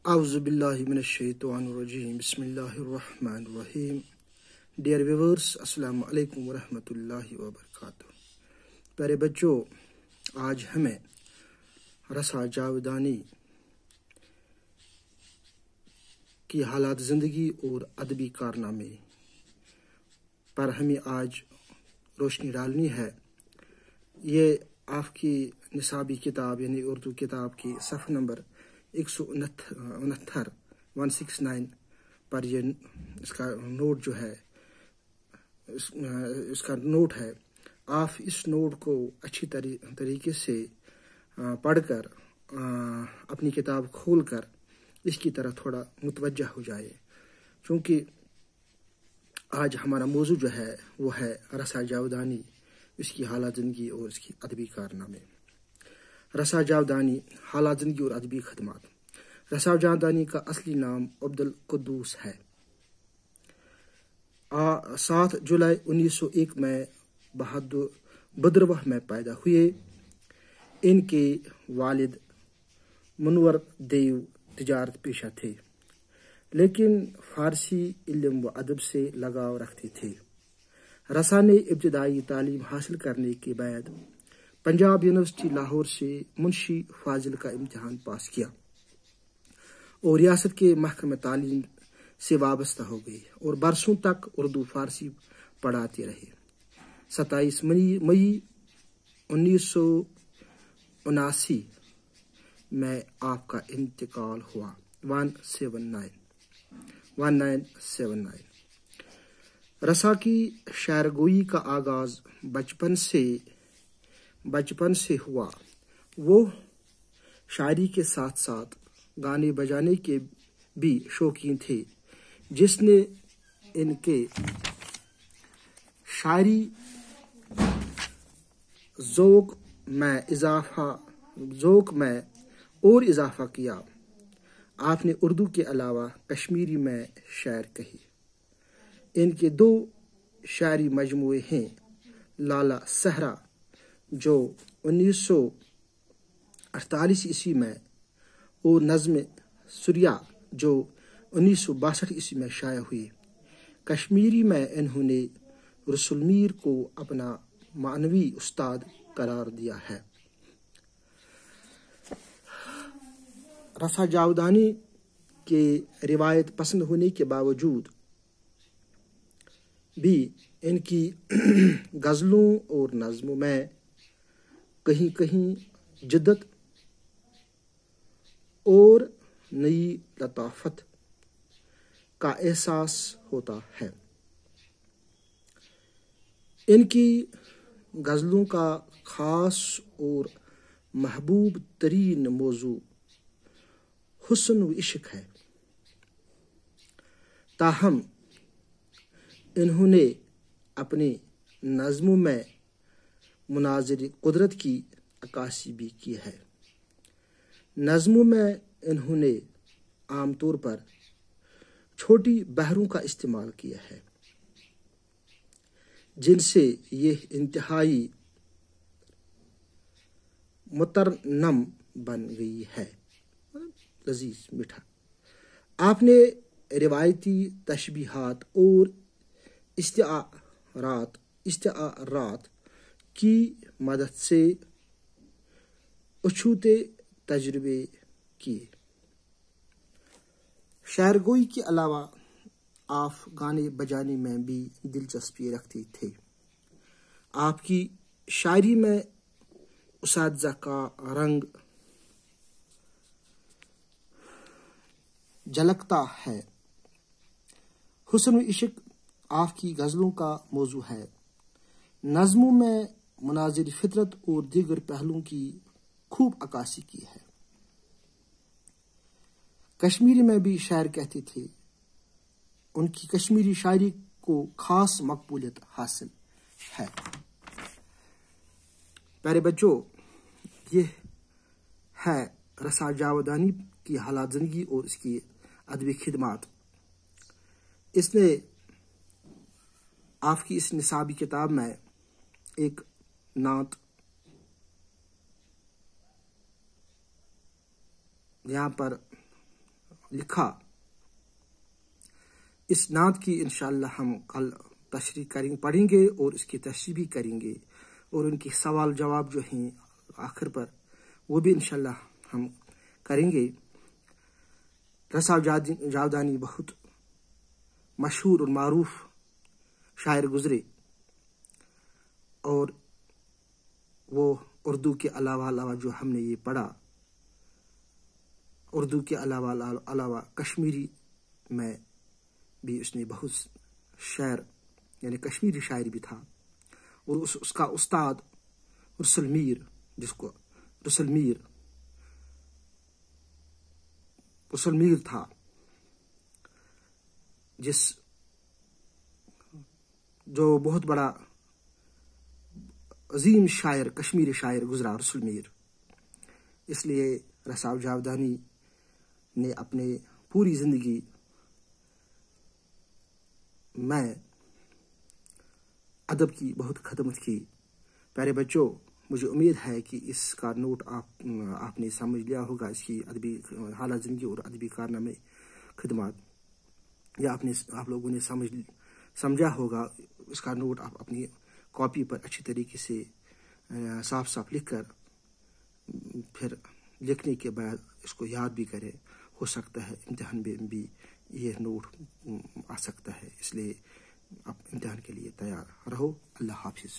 A'udhu billahi minash shaitanir rajim. Bismillahir rahmanir rahim. Dear viewers, assalamu alaikum wa rahmatullahi wa barakatuh. प्यारे बच्चों, आज हमें रसा जावेदानी की हालात ज़िंदगी और अदबी कारनामे पर हमें आज रोशनी डालनी है। ये आपकी निसाबी किताब यानी उर्दू किताब की सफ़ा नंबर 169 पर ये इसका नोट जो है इसका नोट है। आप इस नोट को अच्छी तरीके से पढ़कर अपनी किताब खोलकर इसकी तरफ थोड़ा मुतवज्जा हो जाए, क्योंकि आज हमारा मौजू जो है वो है रसा जावेदानी, इसकी हालात ज़िंदगी और इसकी अदबी कारनामे। रसा जावेदानी, हालात ज़िंदगी और अदबी खदमात। रसा जावेदानी का असली नाम अब्दुल कुद्दूस है। 7 जुलाई 1901 में बदरवाह में पैदा हुए। इनके वालिद मुनव्वर देव तिजारत पेशा थे, लेकिन फारसी इल्म व अदब से लगाव रखते थे। रसा ने इब्तिदाई तालीम हासिल करने के बाद पंजाब यूनिवर्सिटी लाहौर से मुंशी फाजिल का इम्तिहान पास किया और रियासत के महकमे तालीम से वाबस्ता हो गई और बरसों तक उर्दू फारसी पढ़ाते रहे। 27 मई 1979 में आपका इंतकाल हुआ। 1979। रसा की शायरगोई का आगाज बचपन से हुआ। वो शायरी के साथ साथ गाने बजाने के भी शौकीन थे, जिसने इनके शायरी ज़ौक़ में और इजाफा किया। आपने उर्दू के अलावा कश्मीरी में शायर कही। इनके 2 शायरी मजमूए हैं, लाला सहरा जो 1948 ईस्वी में और नज़्म सुरिया जो 1962 ईस्वी में शाया हुई। कश्मीरी में इन्होंने रसूल मीर को अपना मानवी उस्ताद करार दिया है। रसा जावेदानी के रिवायत पसंद होने के बावजूद भी इनकी गज़लों और नज़्मों में कहीं कहीं जिद्दत और नई लताफत का एहसास होता है। इनकी गज़लों का ख़ास और महबूब तरीन मौजू हुस्न व इश्क है। ताहम इन्होंने अपने नज़्मों में मुनाज़िर कुदरत की अक्कासी भी की है। नज़्मों में इन्होंने आमतौर पर छोटी बहरों का इस्तेमाल किया है, जिनसे ये इंतहाई मुतरन्नम बन गई है, लजीज मीठा। आपने रिवायती तशबीहात और इस्तिआरात की मदद से अछूते तजुर्बे किए। शायरगोई के अलावा आप गाने बजाने में भी दिलचस्पी रखते थे। आपकी शायरी में उसात्ज़ा का रंग झलकता है। हुस्न व इश्क आपकी गज़लों का मौजू है। नज़्मों में मुनाज़िर फितरत और दीगर पहलुओं की खूब अक्कासी की है। कश्मीरी में भी शायर कहते थे। उनकी कश्मीरी शायरी को खास मकबूलियत हासिल है। प्यारे बच्चों, ये है रसा जावेदानी की हालात ज़िंदगी और इसकी अदबी खिदमात। इसने आपकी इस निसाबी किताब में एक नात यहाँ पर لکھا۔ اس نعت کی انشاءاللہ ہم کل تشریح پڑھیں گے اور اس کی تشریح بھی کریں گے، اور ان کی سوال جواب جو ہیں آخر پر وہ بھی انشاءاللہ ہم کریں گے۔ رسا جاودانی بہت مشہور اور معروف شاعر گزرے، اور وہ اردو کے علاوہ جو ہم نے یہ پڑھا، اردو کے علاوہ کشمیری میں بھی اس نے بہت شعر یعنی کشمیری شاعر بھی تھا، اور اس کا استاد رسل میر تھا، جو بہت بڑا عظیم شاعر کشمیری شاعر گزرا رسل میر۔ اس لیے رسا جاودانی نے اپنے پوری زندگی میں ادب کی بہت خدمت کی۔ پیارے بچوں، مجھے امید ہے کہ اس کا نوٹ آپ نے سمجھ لیا ہوگا، اس کی ادبی حالات زندگی اور ادبی کارنامے خدمات، یا آپ لوگوں نے سمجھا ہوگا۔ اس کا نوٹ آپ اپنی کاپی پر اچھی طریقے سے صاف لکھ کر پھر لکھنے کے بعد اس کو یاد بھی کریں۔ ہو سکتا ہے امتحان میں بھی یہ نوٹ آ سکتا ہے، اس لیے آپ امتحان کے لیے تیار رہو۔ اللہ حافظ۔